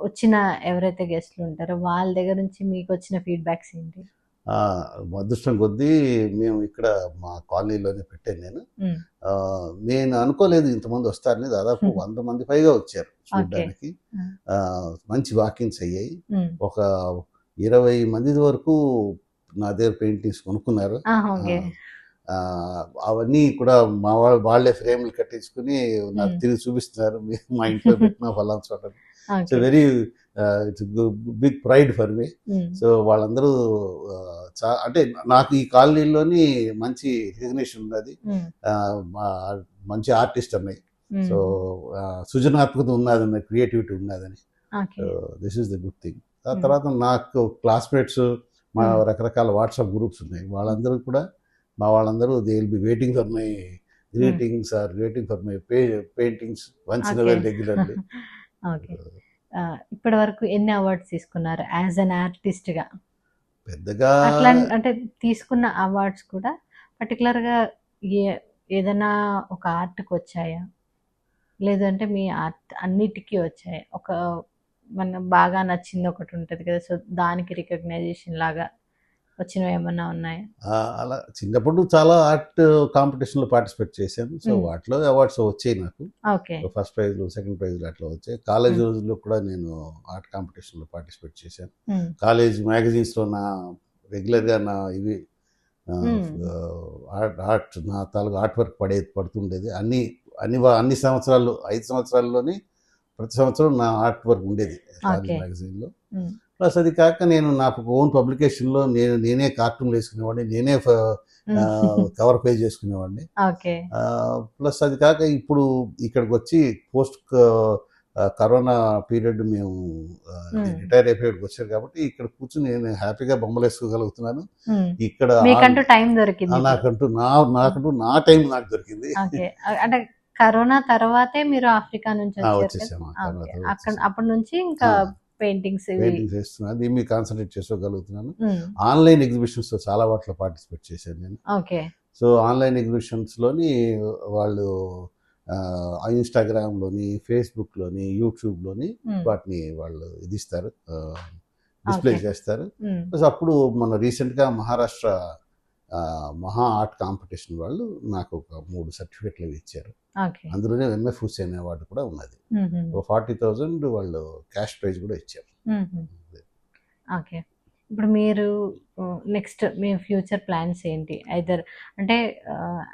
వచ్చిన ఎవరైతే గెస్ట్లు ఉంటారో వాళ్ళ దగ్గర నుంచి మీకు వచ్చిన ఫీడ్బ్యాక్స్ ఏంటి? అదృష్టం కొద్దీ మేము ఇక్కడ మా కాలనీలోనే పెట్టాను నేను. ఉమ్, నేను అనుకోలేదు ఇంతమంది వస్తారని, దాదాపు 100 మంది పైగా వచ్చారు చూడడానికి. ఉమ్, మంచి వాకింగ్స్ అయ్యాయి. ఉమ్, ఒక 20 మంది వరకు నా దగ్గర పెయింటింగ్స్ కొనుక్కున్నారు. ఆహా, ఓకే. అవన్నీ కూడా వాళ్ళే ఫ్రేమ్లు కట్టించుకుని నాకు ఉమ్, తిరిగి చూపిస్తున్నారు, మా ఇంట్లో పెట్టిన ఫలానా చోట. It's okay. Very it's big pride for me. Um, so వాళ్ళందరూ అంటే నాకు ఈ కాలనీలోని మంచి రికగ్నిషన్ ఉన్నది, ఉమ్, మంచి ఆర్టిస్ట్ అన్నాయి. ఉమ్, సో సృజనాత్మకత ఉన్నదని, క్రియేటివిటీ ఉన్నదని. Okay. This is the good thing. ఆ తర్వాత నాకు క్లాస్మేట్స్, మా రకరకాల వాట్సాప్ గ్రూప్స్ ఉన్నాయి, వాళ్ళందరూ they will be waiting for my greetings or waiting for my paintings once in our regularly. Okay. ఇప్పటి వరకు ఎన్ని అవార్డ్స్ తీసుకున్నారు యాజ్ అన్ ఆర్టిస్ట్ గా? పెద్దగా అట్లా అంటే తీసుకున్న అవార్డ్స్ కూడా పర్టికులర్ గా ఏదైనా ఒక ఆర్ట్కి వచ్చాయా, లేదంటే మీ ఆర్ట్ అన్నిటికీ వచ్చాయి? ఒక మన బాగా నచ్చింది ఒకటి ఉంటుంది కదా, సో దానికి రికగ్నైజేషన్ లాగా వచ్చినవి ఏమన్నా ఉన్నాయా? అలా చిన్నప్పుడు చాలా ఆర్ట్ కాంపిటీషన్లో పార్టిసిపేట్ చేశాను. సో వాటిలో అవార్డ్స్ వచ్చాయి నాకు. ఓకే. ఫస్ట్ ప్రైజ్లు, సెకండ్ ప్రైజ్లు అట్లా వచ్చాయి. కాలేజ్ రోజుల్లో కూడా నేను ఆర్ట్ కాంపిటీషన్లో పార్టిసిపేట్ చేశాను. కాలేజ్ మ్యాగజైన్స్లో రెగ్యులర్గా నా ఇవి ఆర్ట్, నా తాలూకు ఆర్ట్ వర్క్ పడుతుండేది. అన్ని సంవత్సరాలు, 5 సంవత్సరాల్లోని ప్రతి సంవత్సరం నా ఆర్ట్ వర్క్ ఉండేది కాలేజ్ మ్యాగజైన్లో. ప్లస్ అది కాక నేను నాకు ఓన్ పబ్లికేషన్లో నేనే కార్టూన్లు వేసుకునేవాడిని, నేనే కవర్ పేజ్ చేసుకునేవాడిని. ప్లస్ అది కాక ఇప్పుడు ఇక్కడికి వచ్చి పోస్ట్ కరోనా పీరియడ్ మేము రిటైర్ అయిపోయాడికి వచ్చారు కాబట్టి ఇక్కడ కూర్చుని నేను హ్యాపీగా బొమ్మలు వేసుకోగలుగుతున్నాను. ఇక్కడ టైం దొరికింది, నాకంటూ నా టైం నాకు దొరికింది. అంటే కరోనా తర్వాతే మీరు ఆఫ్రికా నుంచి వచ్చేసాము. అప్పటి నుంచి ఇంకా పెయింటింగ్స్ చేస్తున్నాను, దీని మీద కాన్సన్ట్రేట్ చేసుకోగలుగుతున్నాను. ఆన్లైన్ ఎగ్జిబిషన్స్ లో చాలా వాటిలో పార్టిసిపేట్ చేశాను నేను. సో ఆన్లైన్ ఎగ్జిబిషన్స్ లోని వాళ్ళు ఇన్స్టాగ్రామ్లోని, ఫేస్బుక్లోని, యూట్యూబ్లోని వాటిని వాళ్ళు ఇస్తారు, డిస్ప్లే చేస్తారు. అప్పుడు మన రీసెంట్గా మహారాష్ట్ర మహా ఆర్ట్ కాంపిటీషన్ వాళ్ళు నాకు ఒక 3 సర్టిఫికెట్లు ఇచ్చారు. అందులోనే ఎంఎఫ్ హుసేన్ అవార్డు కూడా ఉన్నది. 40,000 వాళ్ళు క్యాష్ ప్రైజ్ కూడా ఇచ్చారు. ఓకే. ఇప్పుడు మీరు నెక్స్ట్ మీ ఫ్యూచర్ ప్లాన్స్ ఏంటి? ఐదర్ అంటే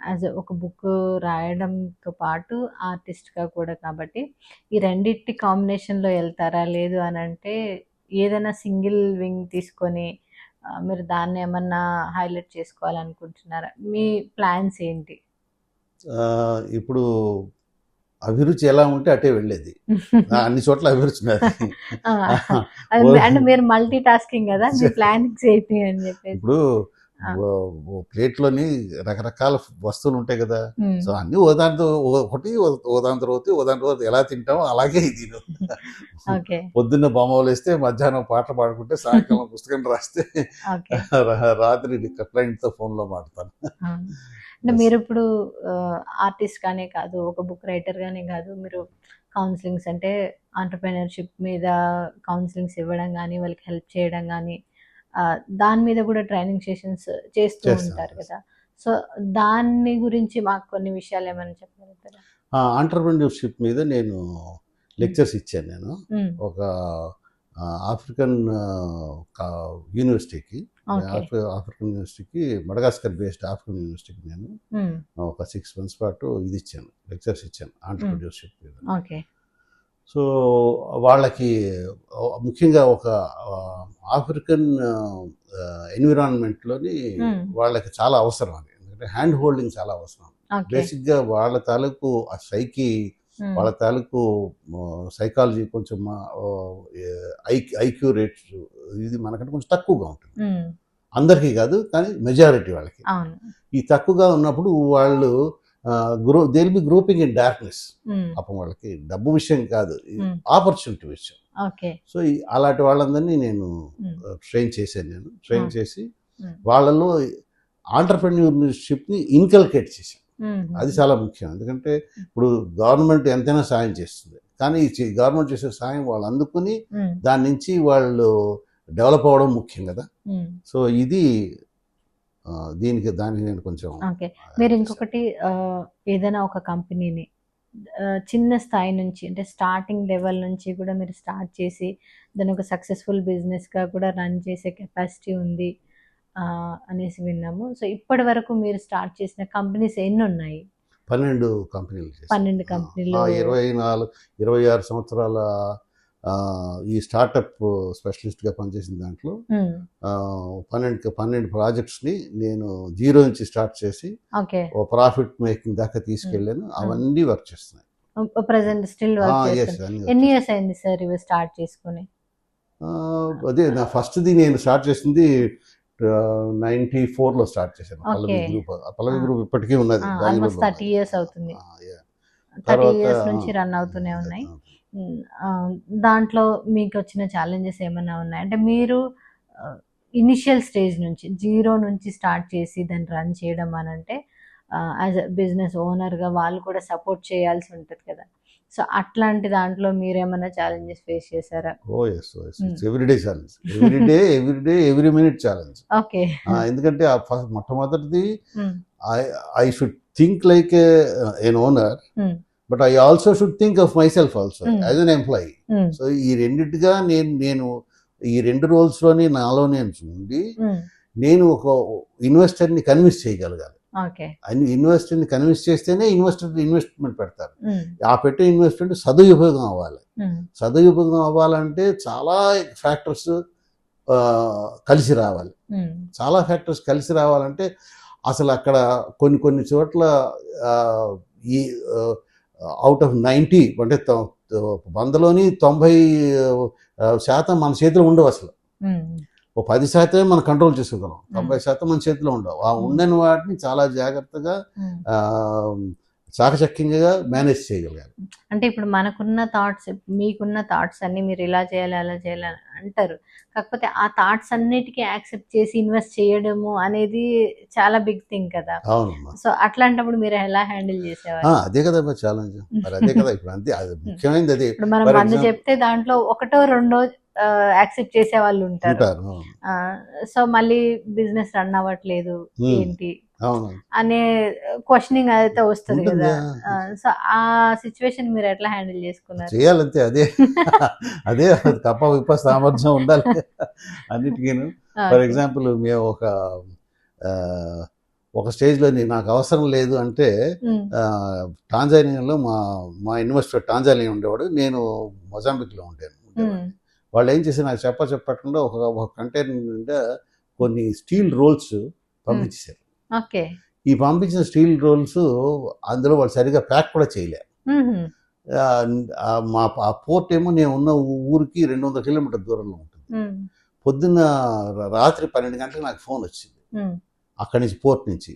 యాజ్ ఒక బుక్ రాయడంతో పాటు ఆర్టిస్ట్గా కూడా, కాబట్టి ఈ రెండింటి కాంబినేషన్లో వెళ్తారా? లేదు అని అంటే ఏదైనా సింగిల్ వింగ్ తీసుకొని మీరు దాన్ని ఏమన్నా హైలైట్ చేసుకోవాలనుకుంటున్నారా? మీ ప్లాన్స్ ఏంటి? ఇప్పుడు అభిరుచి ఎలా ఉంటే అటే వెళ్ళేది, అన్ని చోట్ల అభిరుచి అంటే మీరు మల్టీ టాస్కింగ్ కదా, మీ ప్లానింగ్స్ ఏంటి అని చెప్పేసి. ఇప్పుడు ప్లేట్లోని రకరకాల వస్తువులు ఉంటాయి కదా, సో అన్ని ఓదాని తర్వాత ఎలా తింటామో అలాగే ఇది. పొద్దున్న బొమ్మలు వేస్తే, మధ్యాహ్నం పాటలు పాడుకుంటే, సాయంకాలం పుస్తకం రాస్తే, రాత్రి క్లయింట్తో ఫోన్లో మాట్లాడతాను. అంటే మీరు ఇప్పుడు ఆర్టిస్ట్ గానే కాదు, ఒక బుక్ రైటర్ గానే కాదు, మీరు కౌన్సిలింగ్స్ అంటే ఆంటర్‌ప్రెన్యూర్‌షిప్ మీద కౌన్సిలింగ్స్ ఇవ్వడం కానీ, వాళ్ళకి హెల్ప్ చేయడం కానీ, దాని మీద కూడా ట్రైనింగ్ సెషన్స్ చేస్తూ ఉంటారు కదా. సో దాని గురించి మాకు కొన్ని విషయాలు ఏమైనా చెప్పగలుగుతారా? ఆంటర్‌ప్రెన్యూర్‌షిప్ మీద నేను లెక్చర్స్ ఇచ్చాను. నేను ఒక ఆఫ్రికన్ యూనివర్సిటీకి ఓకే. ఆఫ్రికన్ యూనివర్సిటీకి, మడగాస్కర్ బేస్డ్ ఆఫ్రికన్ యూనివర్సిటీకి నేను ఒక 6 months పాటు ఇది ఇచ్చాను, లెక్చర్స్ ఇచ్చాను ఆంటర్‌ప్రెన్యూర్‌షిప్ మీద. ఓకే. సో వాళ్ళకి ముఖ్యంగా ఒక ఆఫ్రికన్ ఎన్విరాన్మెంట్లోని వాళ్ళకి చాలా అవసరం అది. ఎందుకంటే హ్యాండ్ హోల్డింగ్ చాలా అవసరం. ఓకే. బేసిక్గా వాళ్ళ తాలూకు ఆ వాళ్ళ తాలూకు సైకాలజీ కొంచెం ఐక్యూ రేట్స్ ఇది మనకంటే కొంచెం తక్కువగా ఉంటుంది. అందరికీ కాదు, కానీ మెజారిటీ వాళ్ళకి. అవును. ఈ తక్కువగా ఉన్నప్పుడు వాళ్ళు they will B grouping in darkness. పాపం వాళ్ళకి డబ్బు విషయం కాదు, ఆపర్చునిటీ విషయం. ఓకే. సో అలాంటి వాళ్ళందరినీ నేను ట్రైన్ చేసి వాళ్ళలో ఆంటర్‌ప్రెన్యూర్‌షిప్ని ఇన్కల్కేట్ చేశాను. అది చాలా ముఖ్యం. ఎందుకంటే ఇప్పుడు గవర్నమెంట్ ఎంతైనా సాయం చేస్తుంది, కానీ గవర్నమెంట్ చేసే సాయం వాళ్ళు అందుకుని దాని నుంచి వాళ్ళు డెవలప్ అవ్వడం ముఖ్యం కదా. సో ఇది దానికి నేను కొంచెం. ఓకే. మీరు ఇంకొకటి ఏదైనా ఒక కంపెనీని చిన్న స్థాయి నుంచి, అంటే స్టార్టింగ్ లెవెల్ నుంచి కూడా మీరు స్టార్ట్ చేసి దాన్ని ఒక సక్సెస్ఫుల్ బిజినెస్గా కూడా రన్ చేసే కెపాసిటీ ఉంది అనేసి విన్నాము. సో ఇప్పటి వరకు మీరు స్టార్ట్ చేసిన కంపెనీస్ ఎన్ని ఉన్నాయి? 12 కంపెనీలు. 12 కంపెనీలు. 26 సంవత్సరాల ఈ స్టార్టప్ స్పెషలిస్ట్గా పనిచేసిన దాంట్లో 12 ప్రాజెక్ట్స్ని నేను జీరో నుంచి స్టార్ట్ చేసి ఓ ప్రాఫిట్ మేకింగ్ దాకా తీసుకెళ్ళాను. అవన్నీ వర్క్ చేస్తున్నాయి. ప్రెసెంట్ స్టిల్ వర్క్ చేస్తున్నాయి. ఎన్ని ఇయర్స్ అయింది సార్ ఇవి స్టార్ట్ చేసుకుని? అదే నా ఫస్ట్ది నేను స్టార్ట్ చేసింది 94లో స్టార్ట్ చేశాను. పల్లవి గ్రూప్ ఇప్పటికీ ఉన్నది. 30 years అవుతుంది. 30 years నుంచి రన్ అవుతూనే ఉన్నాయి. దాంట్లో మీకు వచ్చిన ఛాలెంజెస్ ఏమైనా ఉన్నాయి? అంటే మీరు ఇనిషియల్ స్టేజ్ నుంచి జీరో నుంచి స్టార్ట్ చేసి దాన్ని రన్ చేయడం అని అంటే యాజ్ అ బిజినెస్ ఓనర్గా వాళ్ళు కూడా సపోర్ట్ చేయాల్సి ఉంటుంది కదా. సో అట్లాంటి దాంట్లో మీరేమైనా ఛాలెంజెస్ ఫేస్ చేశారా? Everyday challenge, every minute challenge. Okay. ఎందుకంటే మొట్టమొదటిది I should think like an owner, but I also should think of my self also as an employee. So ఈ రెండిటిగా నేను ఈ 2 రోల్స్లోని నాలో నేను ఉండి నేను ఒక ఇన్వెస్టర్ని కన్విన్స్ చేయగలగాలి. ఇన్వెస్టర్ని కన్విన్స్ చేస్తేనే ఇన్వెస్ట్మెంట్ పెడతారు. ఆ పెట్టే ఇన్వెస్ట్మెంట్ సదుపయోగం అవ్వాలి. సదుపయోగం అవ్వాలంటే చాలా ఫ్యాక్టర్స్ కలిసి రావాలంటే అసలు అక్కడ కొన్ని చోట్ల ఈ అవుట్ ఆఫ్ 90 అంటే 100లోని 90% మన చేతిలో ఉండవు. అసలు ఓ 10% మనం కంట్రోల్ చేసుకోగలం, 90% మన చేతిలో ఉండవు. ఆ ఉండని వాటిని చాలా జాగ్రత్తగా చాకచక్యంగా మేనేజ్ చేయగలగాలి. అంటే ఇప్పుడు మనకున్న థాట్స్, మీకున్న థాట్స్ అన్ని మీరు ఇలా చేయాలి అలా చేయాలి అంటారు, కాకపోతే ఆ థాట్స్ అన్నిటికీ యాక్సెప్ట్ చేసి ఇన్వెస్ట్ చేయడము అనేది చాలా బిగ్ థింగ్ కదా. సో అట్లాంటప్పుడు మీరు ఎలా హ్యాండిల్ చేసేవారు? అదే కదా ఛాలెంజ్. అదే కదా ఇప్పుడు అంతే, అది ముఖ్యమైనది. అదే ఇప్పుడు మనం మంది చెప్తే దాంట్లో ఒకటో రెండో యాక్సెప్ట్ చేసే వాళ్ళు ఉంటారు. సో మళ్ళీ బిజినెస్ రన్ అవ్వట్లేదు ఏంటి అనే క్వశ్చనింగ్ అయితే వస్తుంది కదా. సో ఆ సిచ్యువేషన్ మీరు ఎట్లా హ్యాండిల్ చేసుకున్నారు? చేయాలంతే, అదే తప్ప విప్ప సామర్థ్యం ఉండాలి అన్నిటికీను. ఫర్ ఎగ్జాంపుల్ మేము ఒక స్టేజ్లో నాకు అవసరం లేదు అంటే టాంజానియాలో మా ఇన్వెస్టర్ టాంజానియా ఉండేవాడు, నేను మొజాంబిక్లో ఉంటాను. వాళ్ళు ఏం చేసి నాకు చెప్పకుండా ఒక కంటైనర్ నిండా కొన్ని స్టీల్ రోల్స్ పంపించేశారు. ఈ పంపించిన స్టీల్ రోల్స్ అందులో వాళ్ళు సరిగా ప్యాక్ కూడా చేయలేరు. ఆ పోర్ట్ ఏమో నేను ఉన్న ఊరికి 200 కిలోమీటర్ దూరంలో ఉంటుంది. పొద్దున్న రాత్రి 12 గంటలకు నాకు ఫోన్ వచ్చింది అక్కడి నుంచి, పోర్ట్ నుంచి,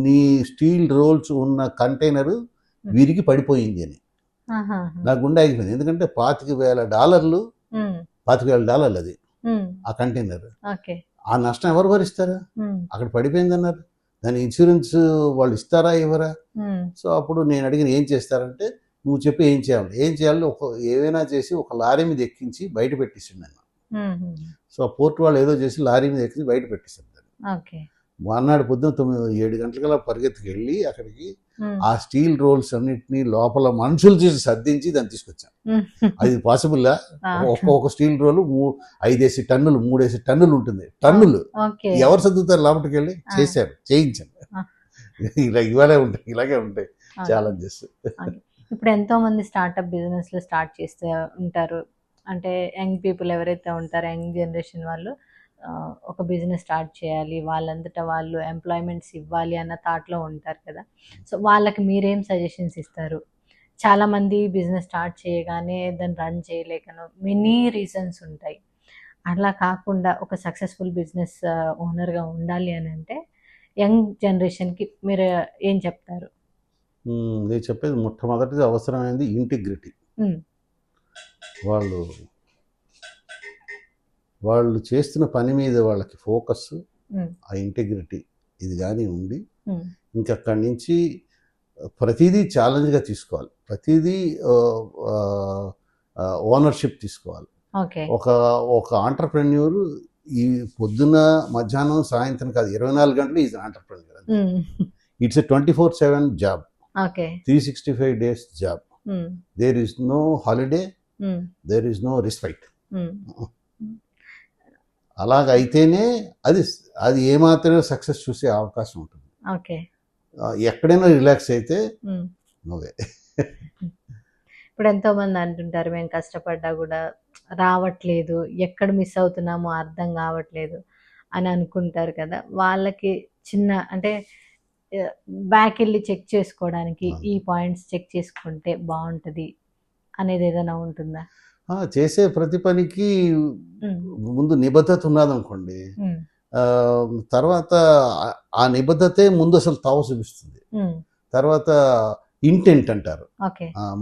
నీ స్టీల్ రోల్స్ ఉన్న కంటైనర్ విరిగి పడిపోయింది అని. నా గుండె ఆగిపోయింది. ఎందుకంటే $25,000 అది ఆ కంటైనర్. ఆ నష్టం ఎవరు భరిస్తారా? అక్కడ పడిపోయింది అన్నారు, దాని ఇన్సూరెన్స్ వాళ్ళు ఇస్తారా ఇవ్వరా? సో అప్పుడు నేను అడిగిన ఏం చేస్తారంటే, నువ్వు చెప్పి ఏం చేయాలి ఏవైనా చేసి ఒక లారీ మీద ఎక్కించి బయట పెట్టేసిండు అన్న. సో పోర్ట్ వాళ్ళు ఏదో చేసి లారీ మీద ఎక్కించి బయట పెట్టేసారు. మర్నాడు పొద్దున 7 గంటలకల్లా పరిగెత్తుకు వెళ్ళి అక్కడికి ఆ స్టీల్ రోల్స్ అన్నిటినీ లోపల మనుషులు చేసి సర్దించి దాన్ని తీసుకొచ్చాను. అది పాసిబుల్లా? ఒక్కొక్క స్టీల్ రోలు 5 టన్నులు 3 టన్నులు ఉంటుంది. టన్నులు ఎవరు సర్దుతారు లోపలికి వెళ్ళి? చేశారు, చేయించాను. ఇలాగే ఉంటాయి ఛాలెంజెస్. ఇప్పుడు ఎంతో మంది స్టార్ట్అప్ బిజినెస్లు స్టార్ట్ చేస్తూ ఉంటారు. అంటే యంగ్ పీపుల్ ఎవరైతే ఉంటారో, యంగ్ జనరేషన్ వాళ్ళు ఒక బిజినెస్ స్టార్ట్ చేయాలి, వాళ్ళంతటా వాళ్ళు ఎంప్లాయ్మెంట్స్ ఇవ్వాలి అన్న థాట్లో ఉంటారు కదా. సో వాళ్ళకి మీరేం సజెషన్స్ ఇస్తారు? చాలామంది బిజినెస్ స్టార్ట్ చేయగానే దాన్ని రన్ చేయలేకను మెనీ రీజన్స్ ఉంటాయి. అలా కాకుండా ఒక సక్సెస్ఫుల్ బిజినెస్ ఓనర్గా ఉండాలి అని అంటే యంగ్ జనరేషన్కి మీరు ఏం చెప్తారు? నేను చెప్పేది మొట్టమొదటిది అవసరమైనది ఇంటిగ్రిటీ. వాళ్ళు చేస్తున్న పని మీద వాళ్ళకి ఫోకస్, ఆ ఇంటిగ్రిటీ ఇది కానీ ఉండి ఇంకక్కడి నుంచి ప్రతిదీ ఛాలెంజ్గా తీసుకోవాలి, ప్రతిదీ ఓనర్షిప్ తీసుకోవాలి. ఒక ఆంటర్ప్రెన్యూర్ ఈ పొద్దున మధ్యాహ్నం సాయంత్రం కాదు, 24 గంటలు is entrepreneur. It's a 24/7 job, 365 days job. There is no holiday, there is no respect. అలాగైతేనే అది ఏమాత్రమే సక్సెస్ చూసే అవకాశం ఉంటుంది. ఎక్కడైనా రిలాక్స్ అయితే నువ్వే. ఇప్పుడు ఎంతో మంది అంటుంటారు, మేము కష్టపడ్డా కూడా రావట్లేదు, ఎక్కడ మిస్ అవుతున్నామో అర్థం కావట్లేదు అని అనుకుంటారు కదా. వాళ్ళకి చిన్న అంటే బ్యాక్ వెళ్ళి చెక్ చేసుకోవడానికి ఈ పాయింట్స్ చెక్ చేసుకుంటే బాగుంటుంది అనేది ఏదైనా ఉంటుందా? చేసే ప్రతి పనికి ముందు నిబద్ధత ఉన్నదనుకోండి, తర్వాత ఆ నిబద్ధతే ముందు అసలు తావు చూపిస్తుంది. తర్వాత ఇంటెంట్ అంటారు,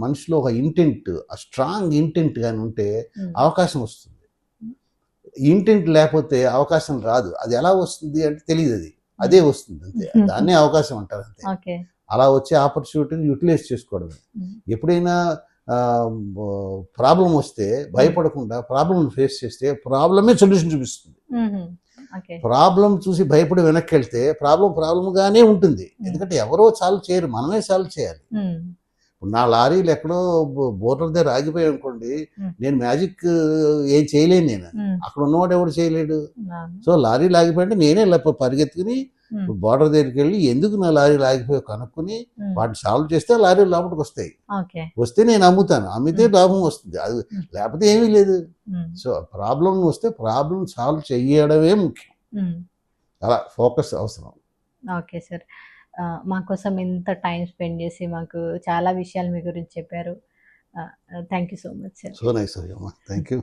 మనిషిలో ఒక ఇంటెంట్, ఆ స్ట్రాంగ్ ఇంటెంట్ కానీ ఉంటే అవకాశం వస్తుంది. ఇంటెంట్ లేకపోతే అవకాశం రాదు. అది ఎలా వస్తుంది అంటే తెలియదు, అదే వస్తుంది అంతే. దాన్నే అవకాశం అంటారు అంతే. అలా వచ్చే ఆపర్చునిటీని యూటిలైజ్ చేసుకోవడమే. ఎప్పుడైనా ప్రాబ్లం వస్తే భయపడకుండా ప్రాబ్లం ఫేస్ చేస్తే ప్రాబ్లమే సొల్యూషన్ చూపిస్తుంది. ప్రాబ్లం చూసి భయపడి వెనక్కి వెళ్తే ప్రాబ్లంగానే ఉంటుంది. ఎందుకంటే ఎవరో సాల్వ్ చేయరు, మనమే సాల్వ్ చేయాలి. నా లారీలు ఎక్కడో బోర్డర్ దగ్గర ఆగిపోయి అనుకోండి, నేను మ్యాజిక్ ఏం చేయలేను. నేను అక్కడ ఉన్నవాడు ఎవరు చేయలేడు. సో లారీలు ఆగిపోయింటే నేనే పరిగెత్తుకుని బోర్డర్ దగ్గరికి వెళ్ళి ఎందుకు నా లారీలు ఆగిపోయి కనుక్కుని వాటిని సాల్వ్ చేస్తే లారీలు లోపలికి వస్తాయి. వస్తే నేను అమ్ముతాను, అమ్మితే లాభం వస్తుంది. అది లేకపోతే ఏమీ లేదు. సో ప్రాబ్లం వస్తే ప్రాబ్లం సాల్వ్ చేయడమే ముఖ్యం. అలా ఫోకస్ అవసరం. ఓకే సార్, మా కోసం ఇంత టైం స్పెండ్ చేసి మాకు చాలా విషయాలు మీ గురించి చెప్పారు. Thank you so much sir. So nice. Thank you.